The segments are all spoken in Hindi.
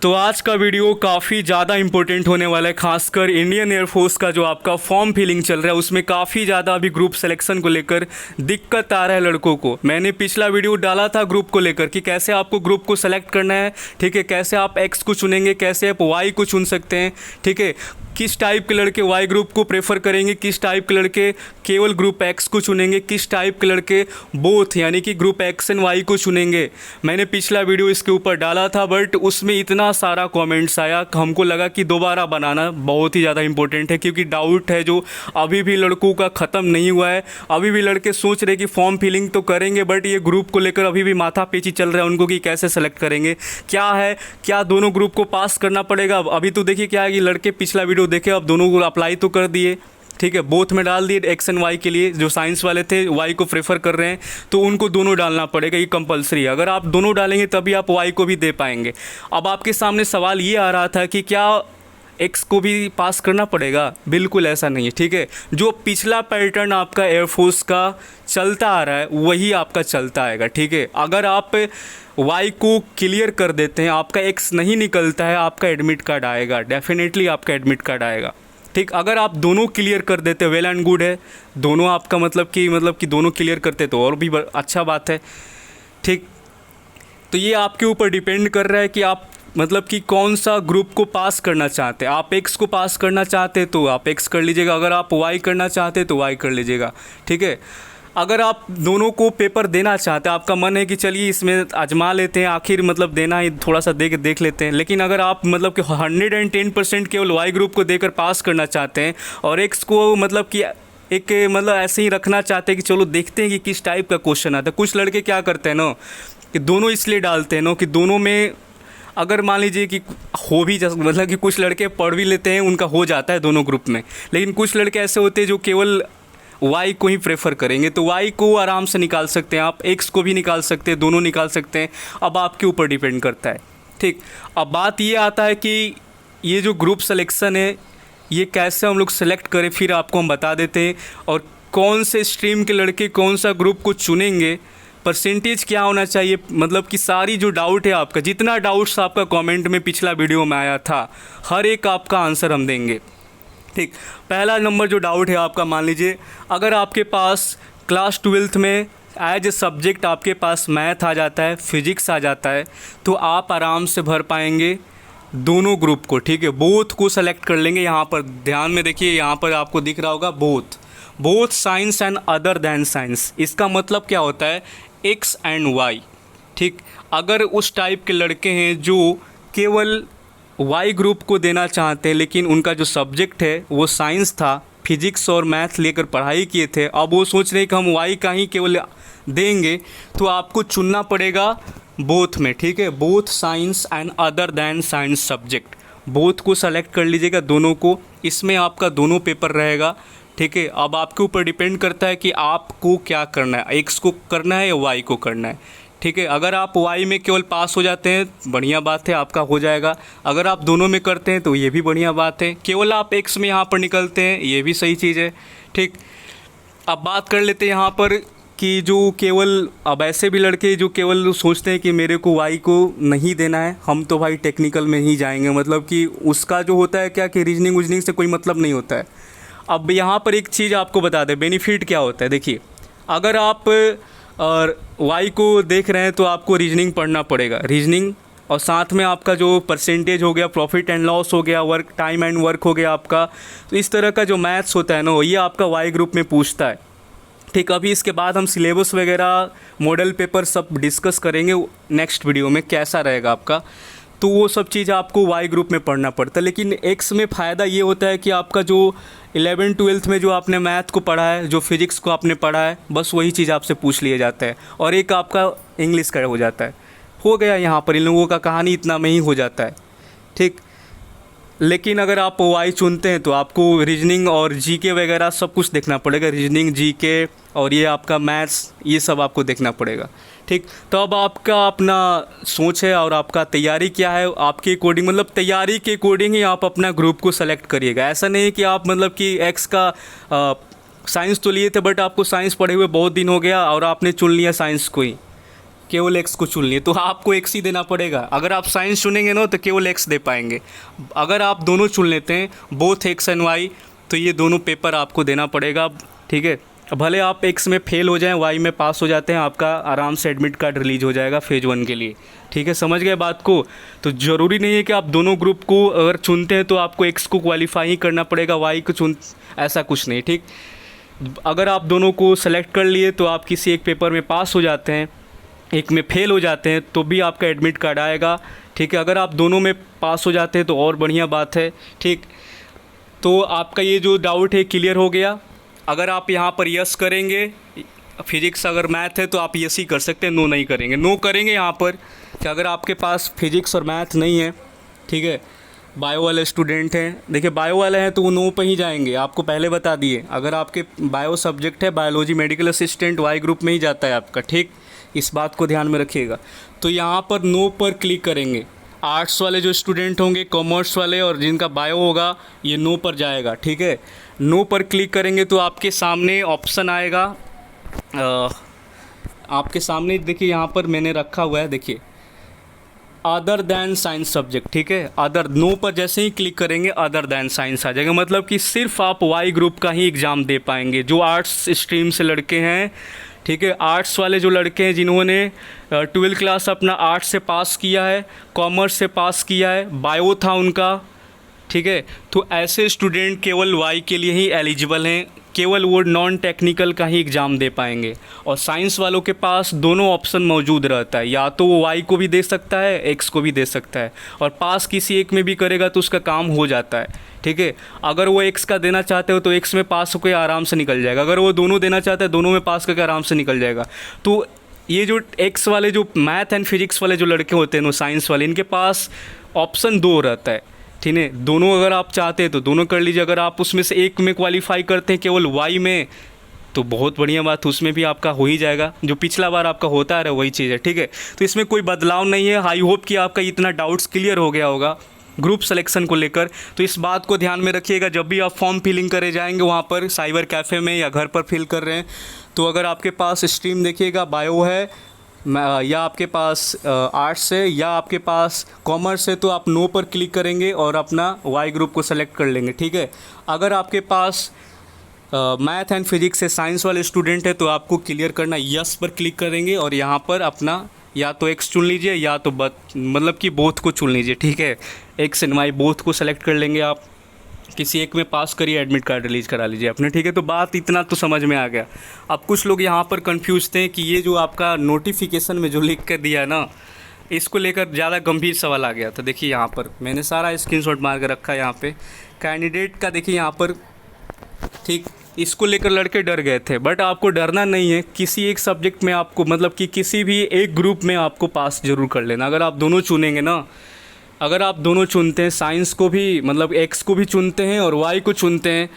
तो आज का वीडियो काफ़ी ज़्यादा इंपॉर्टेंट होने वाला है, खासकर इंडियन एयरफोर्स का जो आपका फॉर्म फिलिंग चल रहा है उसमें काफ़ी ज़्यादा अभी ग्रुप सिलेक्शन को लेकर दिक्कत आ रहा है लड़कों को। मैंने पिछला वीडियो डाला था ग्रुप को लेकर कि कैसे आपको ग्रुप को सेलेक्ट करना है, ठीक है, कैसे आप एक्स को चुनेंगे, कैसे आप वाई को चुन सकते हैं, ठीक है, किस टाइप के लड़के वाई ग्रुप को प्रेफर करेंगे, किस टाइप के लड़के केवल ग्रुप एक्स को चुनेंगे, किस टाइप के लड़के बोथ यानी कि ग्रुप एक्स एंड वाई को चुनेंगे। मैंने पिछला वीडियो इसके ऊपर डाला था बट उसमें इतना सारा कमेंट्स आया, हमको लगा कि दोबारा बनाना बहुत ही ज़्यादा इंपॉर्टेंट है क्योंकि डाउट है जो अभी भी लड़कों का ख़त्म नहीं हुआ है। अभी भी लड़के सोच रहे कि फॉर्म फिलिंग तो करेंगे बट ये ग्रुप को लेकर अभी भी माथा पेची चल रहा है उनको कि कैसे सेलेक्ट करेंगे, क्या है, क्या दोनों ग्रुप को पास करना पड़ेगा। अभी तो देखिए क्या है कि लड़के पिछला वीडियो देखे, अब दोनों को अप्लाई तो कर दिए, ठीक है, बोथ में डाल दिए एक्स एंड वाई के लिए। जो साइंस वाले थे वाई को प्रेफर कर रहे हैं तो उनको दोनों डालना पड़ेगा, ये कंपलसरी है। अगर आप दोनों डालेंगे तभी आप वाई को भी दे पाएंगे। अब आपके सामने सवाल ये आ रहा था कि क्या एक्स को भी पास करना पड़ेगा? बिल्कुल ऐसा नहीं है, ठीक है। जो पिछला पैटर्न आपका एयरफोर्स का चलता आ रहा है वही आपका चलता आएगा, ठीक है। अगर आप वाई को क्लियर कर देते हैं, आपका एक्स नहीं निकलता है, आपका एडमिट कार्ड आएगा, डेफिनेटली आपका एडमिट कार्ड आएगा, ठीक। अगर आप दोनों क्लियर कर देते वेल एंड गुड है, दोनों आपका मतलब कि दोनों क्लियर करते तो और भी अच्छा बात है, ठीक। तो ये आपके ऊपर डिपेंड कर रहा है कि आप मतलब कि कौन सा ग्रुप को पास करना चाहते हैं। आप एक्स को पास करना चाहते हैं तो आप एक्स कर लीजिएगा, अगर आप वाई करना चाहते हैं तो वाई कर लीजिएगा, ठीक है। अगर आप दोनों को पेपर देना चाहते हैं, आपका मन है कि चलिए इसमें आजमा लेते हैं, आखिर मतलब देना ही थोड़ा सा देख लेते हैं, लेकिन अगर आप मतलब कि 110% केवल वाई ग्रुप को देकर पास करना चाहते हैं और एक्स को मतलब कि एक मतलब ऐसे ही रखना चाहते हैं कि चलो देखते हैं कि किस टाइप का क्वेश्चन आता है। कुछ लड़के क्या करते हैं ना कि दोनों इसलिए डालते हैं ना कि दोनों में अगर मान लीजिए कि हो भी मतलब कि कुछ लड़के पढ़ भी लेते हैं, उनका हो जाता है दोनों ग्रुप में, लेकिन कुछ लड़के ऐसे होते हैं जो केवल वाई को ही प्रेफर करेंगे। तो वाई को आराम से निकाल सकते हैं आप, एक्स को भी निकाल सकते हैं, दोनों निकाल सकते हैं, अब आपके ऊपर डिपेंड करता है, ठीक। अब बात ये आता है कि ये जो ग्रुप सिलेक्शन है ये कैसे हम लोग सेलेक्ट करें, फिर आपको हम बता देते हैं। और कौन से स्ट्रीम के लड़के कौन सा ग्रुप को चुनेंगे, परसेंटेज क्या होना चाहिए, मतलब कि सारी जो डाउट है आपका, जितना डाउट्स आपका कमेंट में पिछला वीडियो में आया था हर एक आपका आंसर हम देंगे, ठीक। पहला नंबर जो डाउट है आपका, मान लीजिए अगर आपके पास क्लास 12th में एज ए सब्जेक्ट आपके पास मैथ आ जाता है, फिजिक्स आ जाता है, तो आप आराम से भर पाएंगे दोनों ग्रुप को, ठीक है। बोथ को सेलेक्ट कर लेंगे। यहाँ पर ध्यान में देखिए, यहाँ पर आपको दिख रहा होगा both science and other than science. इसका मतलब क्या होता है, एक्स एंड वाई, ठीक। अगर उस टाइप के लड़के हैं जो केवल वाई ग्रुप को देना चाहते हैं लेकिन उनका जो सब्जेक्ट है वो साइंस था, फिजिक्स और मैथ लेकर पढ़ाई किए थे, अब वो सोच रहे हैं कि हम वाई का ही केवल देंगे, तो आपको चुनना पड़ेगा बोथ में, ठीक है। Both science and other than science subject, both को सेलेक्ट कर लीजिएगा दोनों को। इसमें आपका दोनों पेपर रहेगा, ठीक है। अब आपके ऊपर डिपेंड करता है कि आपको क्या करना है, एक्स को करना है या वाई को करना है, ठीक है। अगर आप वाई में केवल पास हो जाते हैं बढ़िया बात है, आपका हो जाएगा। अगर आप दोनों में करते हैं तो ये भी बढ़िया बात है। केवल आप एक्स में यहाँ पर निकलते हैं ये भी सही चीज़ है, ठीक। अब बात कर लेते हैं यहाँ पर कि जो केवल, अब ऐसे भी लड़के जो केवल सोचते हैं कि मेरे को वाई को नहीं देना है, हम तो भाई टेक्निकल में ही जाएंगे, मतलब कि उसका जो होता है क्या कि रीजनिंग उजनिंग से कोई मतलब नहीं होता है। अब यहाँ पर एक चीज़ आपको बता दें, बेनिफिट क्या होता है। देखिए अगर आप और वाई को देख रहे हैं तो आपको रीजनिंग पढ़ना पड़ेगा, रीजनिंग, और साथ में आपका जो परसेंटेज हो गया, प्रॉफिट एंड लॉस हो गया, वर्क टाइम एंड वर्क हो गया आपका, तो इस तरह का जो मैथ्स होता है ना ये आपका वाई ग्रुप में पूछता है, ठीक। अभी इसके बाद हम सिलेबस वगैरह मॉडल पेपर सब डिस्कस करेंगे नेक्स्ट वीडियो में कैसा रहेगा आपका, तो वो सब चीज़ आपको वाई ग्रुप में पढ़ना पड़ता है। लेकिन एक्स में फ़ायदा ये होता है कि आपका जो 11th-12th में जो आपने मैथ को पढ़ा है, जो फिजिक्स को आपने पढ़ा है, बस वही चीज़ आपसे पूछ लिया जाता है, और एक आपका इंग्लिश का हो जाता है, हो गया। यहाँ पर इन लोगों का कहानी इतना में ही हो जाता है, ठीक। लेकिन अगर आप वाई चुनते हैं तो आपको रीजनिंग और जीके वगैरह सब कुछ देखना पड़ेगा, रीजनिंग, जीके और ये आपका मैथ्स, ये सब आपको देखना पड़ेगा, ठीक। तो अब आपका अपना सोच है और आपका तैयारी क्या है, आपके अकॉर्डिंग, मतलब तैयारी के अकॉर्डिंग ही आप अपना ग्रुप को सेलेक्ट करिएगा। ऐसा नहीं कि आप मतलब कि एक्स का साइंस तो लिए थे बट आपको साइंस पढ़े हुए बहुत दिन हो गया और आपने चुन लिया साइंस को ही, केवल एक्स को चुन लिए, तो आपको एक्स ही देना पड़ेगा। अगर आप साइंस चुनेंगे ना तो केवल एक्स दे पाएंगे। अगर आप दोनों चुन लेते हैं, बोथ एक्स एंड वाई, तो ये दोनों पेपर आपको देना पड़ेगा, ठीक है। भले आप एक्स में फेल हो जाएं, वाई में पास हो जाते हैं, आपका आराम से एडमिट कार्ड रिलीज हो जाएगा फेज 1 के लिए, ठीक है। समझ गए बात को? तो ज़रूरी नहीं है कि आप दोनों ग्रुप को अगर चुनते हैं तो आपको एक्स को क्वालिफाई ही करना पड़ेगा, वाई को चुन, ऐसा कुछ नहीं, ठीक। अगर आप दोनों को सेलेक्ट कर लिए तो आप किसी एक पेपर में पास हो जाते हैं, एक में फेल हो जाते हैं, तो भी आपका एडमिट कार्ड आएगा, ठीक है। अगर आप दोनों में पास हो जाते हैं तो और बढ़िया बात है, ठीक। तो आपका ये जो डाउट है क्लियर हो गया। अगर आप यहाँ पर यस करेंगे, फिजिक्स अगर मैथ है तो आप यस ही कर सकते हैं, नो नहीं करेंगे। नो करेंगे यहाँ पर कि अगर आपके पास फिजिक्स और मैथ नहीं है, ठीक है, बायो वाले स्टूडेंट हैं, देखिए बायो वाले हैं तो वो नो पे ही जाएंगे, आपको पहले बता दिए। अगर आपके बायो सब्जेक्ट है, biology medical assistant Y group में ही जाता है आपका, ठीक। इस बात को ध्यान में रखिएगा। तो यहाँ पर नो पर क्लिक करेंगे। आर्ट्स वाले जो स्टूडेंट होंगे, कॉमर्स वाले और जिनका बायो होगा, ये नो पर जाएगा, ठीक है। नो पर क्लिक करेंगे तो आपके सामने ऑप्शन आएगा, आपके सामने देखिए यहाँ पर मैंने रखा हुआ है, देखिए अदर दैन साइंस सब्जेक्ट, ठीक है। अदर, नो पर जैसे ही क्लिक करेंगे अदर दैन साइंस आ जाएगा, मतलब कि सिर्फ आप वाई ग्रुप का ही एग्ज़ाम दे पाएंगे। जो आर्ट्स स्ट्रीम से लड़के हैं, ठीक है, आर्ट्स वाले जो लड़के हैं जिन्होंने 12th क्लास अपना आर्ट्स से पास किया है, कॉमर्स से पास किया है, बायो था उनका, ठीक है, तो ऐसे स्टूडेंट केवल वाई के लिए ही एलिजिबल हैं, केवल वो नॉन टेक्निकल का ही एग्ज़ाम दे पाएंगे। और साइंस वालों के पास दोनों ऑप्शन मौजूद रहता है, या तो वो वाई को भी दे सकता है, एक्स को भी दे सकता है, और पास किसी एक में भी करेगा तो उसका काम हो जाता है, ठीक है। अगर वो एक्स का देना चाहते हो तो एक्स में पास होकर आराम से निकल जाएगा, अगर वो दोनों देना चाहते हैं दोनों में पास करके आराम से निकल जाएगा। तो ये जो एक्स वाले, जो मैथ एंड फिजिक्स वाले जो लड़के होते हैं ना, साइंस वाले, इनके पास ऑप्शन 2 रहता है, ठीक है। दोनों अगर आप चाहते हैं तो दोनों कर लीजिए। अगर आप उसमें से एक में क्वालिफाई करते हैं केवल वाई में, तो बहुत बढ़िया बात, उसमें भी आपका हो ही जाएगा, जो पिछला बार आपका होता है वही चीज़ है, ठीक है। तो इसमें कोई बदलाव नहीं है। आई होप कि आपका इतना डाउट्स क्लियर हो गया होगा ग्रुप सिलेक्शन को लेकर। तो इस बात को ध्यान में रखिएगा, जब भी आप फॉर्म फिलिंग करे जाएंगे वहाँ पर साइबर कैफ़े में या घर पर फिल कर रहे हैं, तो अगर आपके पास स्ट्रीम देखिएगा बायो है, या आपके पास आर्ट्स है, या आपके पास कॉमर्स है, तो आप नो पर क्लिक करेंगे और अपना वाई ग्रुप को सेलेक्ट कर लेंगे, ठीक है। अगर आपके पास मैथ एंड फिजिक्स से साइंस वाले स्टूडेंट है तो आपको क्लियर करना, यस पर क्लिक करेंगे और यहाँ पर अपना या तो एक्स चुन लीजिए या तो मतलब कि बोथ को चुन लीजिए, ठीक है। एक्स एंड वाई बोथ को सेलेक्ट कर लेंगे आप, किसी एक में पास करिए, एडमिट कार्ड रिलीज़ करा लीजिए अपने, ठीक है। तो बात इतना तो समझ में आ गया। अब कुछ लोग यहाँ पर कंफ्यूज थे कि ये जो आपका नोटिफिकेशन में जो लिख कर दिया है ना, इसको लेकर ज़्यादा गंभीर सवाल आ गया। तो देखिए यहाँ पर मैंने सारा स्क्रीनशॉट मार कर रखा है, यहाँ पे कैंडिडेट का देखिए यहाँ पर, ठीक। इसको लेकर लड़के डर गए थे, बट आपको डरना नहीं है। किसी एक सब्जेक्ट में आपको, मतलब कि किसी भी एक ग्रुप में आपको पास ज़रूर कर लेना। अगर आप दोनों चुनेंगे ना, अगर आप दोनों चुनते हैं, साइंस को भी मतलब एक्स को भी चुनते हैं और वाई को चुनते हैं,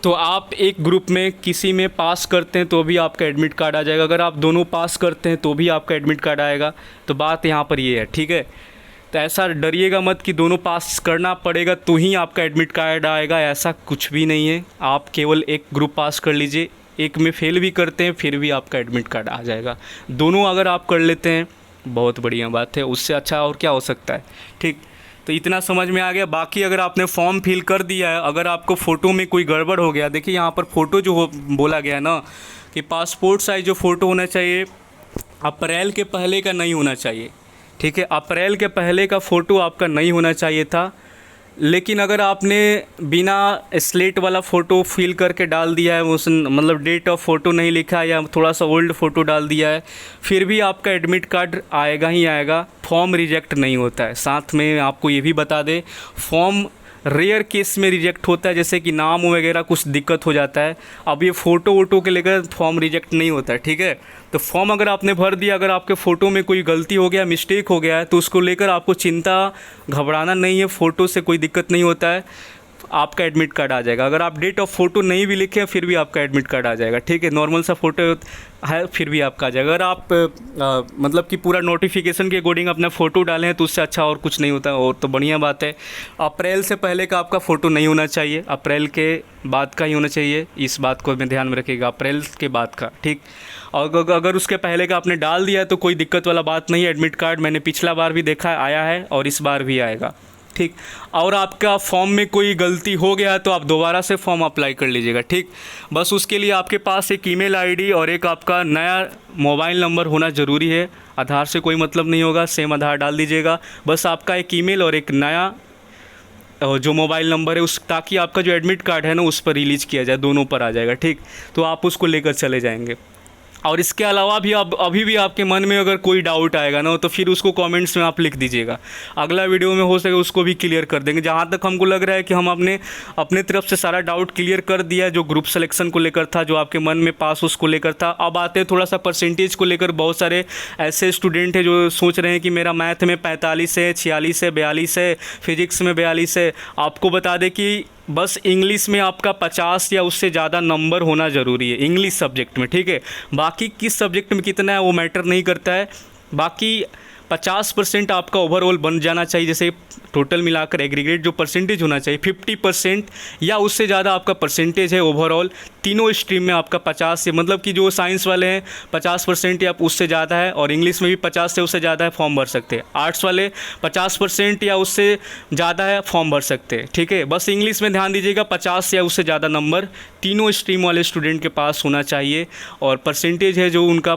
तो आप एक ग्रुप में किसी में पास करते हैं तो भी आपका एडमिट कार्ड आ जाएगा। अगर आप दोनों पास करते हैं तो भी आपका एडमिट कार्ड आएगा। तो बात यहाँ पर ये है, ठीक है। तो ऐसा डरिएगा मत कि दोनों पास करना पड़ेगा तो ही आपका एडमिट कार्ड आएगा, ऐसा कुछ भी नहीं है। आप केवल एक ग्रुप पास कर लीजिए, एक में फेल भी करते हैं फिर भी आपका एडमिट कार्ड आ जाएगा। दोनों अगर आप कर लेते हैं बहुत बढ़िया बात है, उससे अच्छा और क्या हो सकता है, ठीक। तो इतना समझ में आ गया। बाकी अगर आपने फॉर्म फिल कर दिया है, अगर आपको फ़ोटो में कोई गड़बड़ हो गया, देखिए यहाँ पर फ़ोटो जो बोला गया है ना कि पासपोर्ट साइज़ जो फ़ोटो होना चाहिए अप्रैल के पहले का नहीं होना चाहिए, ठीक है। अप्रैल के पहले का फ़ोटो आपका नहीं होना चाहिए था। लेकिन अगर आपने बिना स्लेट वाला फ़ोटो फिल करके डाल दिया है, उस मतलब डेट ऑफ फ़ोटो नहीं लिखा या थोड़ा सा ओल्ड फ़ोटो डाल दिया है, फिर भी आपका एडमिट कार्ड आएगा ही आएगा, फॉर्म रिजेक्ट नहीं होता है। साथ में आपको ये भी बता दें, फॉर्म रेयर केस में रिजेक्ट होता है, जैसे कि नाम वगैरह कुछ दिक्कत हो जाता है। अब ये फ़ोटो वोटो के लेकर फॉर्म रिजेक्ट नहीं होता है, ठीक है। तो फॉर्म अगर आपने भर दिया, अगर आपके फ़ोटो में कोई गलती हो गया, मिस्टेक हो गया है, तो उसको लेकर आपको चिंता घबराना नहीं है, फ़ोटो से कोई दिक्कत नहीं होता है। आपका एडमिट कार्ड आ जाएगा। अगर आप डेट ऑफ फ़ोटो नहीं भी लिखे फिर भी आपका एडमिट कार्ड आ जाएगा, ठीक है। नॉर्मल सा फ़ोटो है फिर भी आपका आ जाएगा। अगर आप मतलब कि पूरा नोटिफिकेशन के अकॉर्डिंग अपना फ़ोटो डालें हैं तो उससे अच्छा और कुछ नहीं होता, और तो बढ़िया बात है। अप्रैल से पहले का आपका फ़ोटो नहीं होना चाहिए, अप्रैल के बाद का ही होना चाहिए, इस बात को में ध्यान में रखिएगा, अप्रैल के बाद का, ठीक। और अगर उसके पहले का आपने डाल दिया है तो कोई दिक्कत वाला बात नहीं है। एडमिट कार्ड मैंने पिछला बार भी देखा आया है और इस बार भी आएगा, ठीक। और आपका फॉर्म में कोई गलती हो गया तो आप दोबारा से फॉर्म अप्लाई कर लीजिएगा, ठीक। बस उसके लिए आपके पास एक ईमेल आईडी और एक आपका नया मोबाइल नंबर होना ज़रूरी है। आधार से कोई मतलब नहीं होगा, सेम आधार डाल दीजिएगा। बस आपका एक ईमेल और एक नया जो मोबाइल नंबर है उस, ताकि आपका जो एडमिट कार्ड है ना उस पर रिलीज़ किया जाए, दोनों पर आ जाएगा, ठीक। तो आप उसको लेकर चले जाएंगे। और इसके अलावा भी आप अभी भी आपके मन में अगर कोई डाउट आएगा ना तो फिर उसको कमेंट्स में आप लिख दीजिएगा, अगला वीडियो में हो सके उसको भी क्लियर कर देंगे। जहाँ तक हमको लग रहा है कि हम अपने तरफ से सारा डाउट क्लियर कर दिया, जो ग्रुप सिलेक्शन को लेकर था, जो आपके मन में पास उसको लेकर था। अब आते हैं थोड़ा सा परसेंटेज को लेकर। बहुत सारे ऐसे स्टूडेंट हैं जो सोच रहे हैं कि मेरा मैथ में 45 है, 46 है, 42 है, फिजिक्स में 42 है। आपको बता दें कि बस इंग्लिश में आपका 50 या उससे ज़्यादा नंबर होना ज़रूरी है, इंग्लिश सब्जेक्ट में, ठीक है। बाकी किस सब्जेक्ट में कितना है वो मैटर नहीं करता है। बाकी 50% आपका ओवरऑल बन जाना चाहिए, जैसे टोटल मिलाकर एग्रीगेट जो परसेंटेज होना चाहिए 50% या उससे ज़्यादा आपका परसेंटेज है ओवरऑल। तीनों स्ट्रीम में आपका 50 से, मतलब कि जो साइंस वाले हैं 50% या उससे ज़्यादा है, और इंग्लिश में भी 50 से उससे ज़्यादा है, फॉर्म भर सकते हैं। आर्ट्स वाले 50% या उससे ज़्यादा है, फॉर्म भर सकते हैं, ठीक है। बस इंग्लिश में ध्यान दीजिएगा, 50 या उससे ज़्यादा नंबर तीनों स्ट्रीम वाले स्टूडेंट के पास होना चाहिए, और परसेंटेज है जो उनका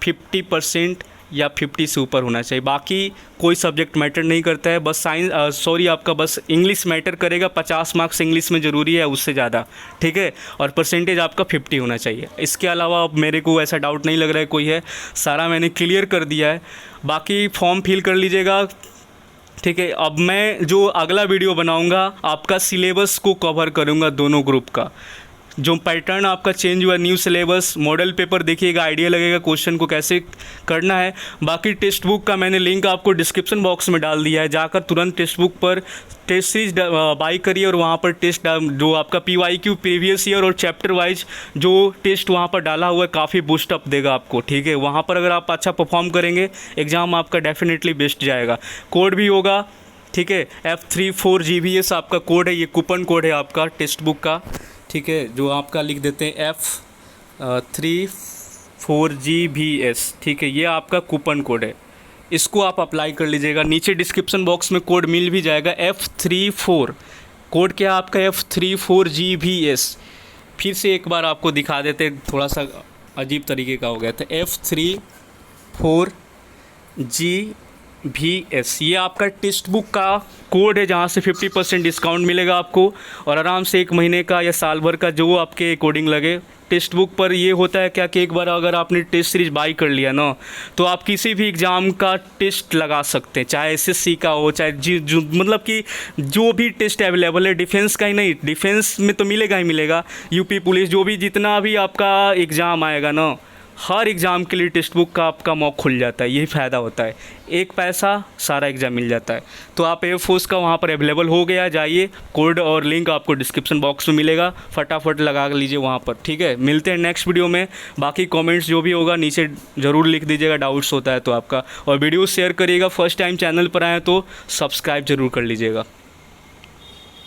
50% या 50 से ऊपर होना चाहिए। बाकी कोई सब्जेक्ट मैटर नहीं करता है, बस आपका बस इंग्लिश मैटर करेगा। 50 मार्क्स इंग्लिश में ज़रूरी है उससे ज़्यादा, ठीक है। और परसेंटेज आपका 50 होना चाहिए। इसके अलावा अब मेरे को ऐसा डाउट नहीं लग रहा है कोई है, सारा मैंने क्लियर कर दिया है। बाकी फॉर्म फिल कर लीजिएगा, ठीक है। अब मैं जो अगला वीडियो बनाऊंगा आपका सिलेबस को कवर करूंगा, दोनों ग्रुप का जो पैटर्न आपका चेंज हुआ, न्यू सिलेबस, मॉडल पेपर देखिएगा, आइडिया लगेगा क्वेश्चन को कैसे करना है। बाकी टेक्स्ट बुक का मैंने लिंक आपको डिस्क्रिप्शन बॉक्स में डाल दिया है, जाकर तुरंत टेक्स्ट बुक पर टेस्ट सीरीज बाई करिए, और वहाँ पर टेस्ट जो आपका PYQ प्रीवियस ईयर और चैप्टर वाइज जो टेस्ट वहाँ पर डाला हुआ है काफ़ी बूस्ट अप देगा आपको, ठीक है। वहाँ पर अगर आप अच्छा परफॉर्म करेंगे एग्ज़ाम आपका डेफिनेटली बेस्ट जाएगा। कोड भी होगा, ठीक है। F34GBS आपका कोड है, ये कूपन कोड है आपका टेक्स्ट बुक का, ठीक है, जो आपका लिख देते हैं F34GBS, ठीक है। ये आपका कूपन कोड है, इसको आप अप्लाई कर लीजिएगा। नीचे डिस्क्रिप्शन बॉक्स में कोड मिल भी जाएगा, F34 कोड क्या आपका F34GBS। फिर से एक बार आपको दिखा देते, थोड़ा सा अजीब तरीके का हो गया था। F34GBS ये आपका टेक्स्ट बुक का कोड है, जहाँ से 50% डिस्काउंट मिलेगा आपको, और आराम से 1 महीने का या साल भर का जो आपके अकॉर्डिंग लगे। टेक्स्ट बुक पर ये होता है क्या कि एक बार अगर आपने टेस्ट सीरीज बाई कर लिया ना तो आप किसी भी एग्ज़ाम का टेस्ट लगा सकते हैं, चाहे SSC का हो, चाहे जो मतलब कि जो भी टेस्ट अवेलेबल है। डिफेंस का ही नहीं, डिफेंस में तो मिलेगा ही मिलेगा, यूपी पुलिस, जो भी जितना भी आपका एग्ज़ाम आएगा ना, हर एग्ज़ाम के लिए टेक्स्ट बुक का आपका मॉक खुल जाता है। यही फ़ायदा होता है, एक पैसा सारा एग्ज़ाम मिल जाता है। तो आप एयरफोर्स का वहाँ पर अवेलेबल हो गया, जाइए, कोड और लिंक आपको डिस्क्रिप्शन बॉक्स में मिलेगा, फटाफट लगा लीजिए वहाँ पर, ठीक है। मिलते हैं नेक्स्ट वीडियो में। बाकी कमेंट्स जो भी होगा नीचे ज़रूर लिख दीजिएगा, डाउट्स होता है तो आपका, और वीडियो शेयर करिएगा। फर्स्ट टाइम चैनल पर आए तो सब्सक्राइब ज़रूर कर लीजिएगा।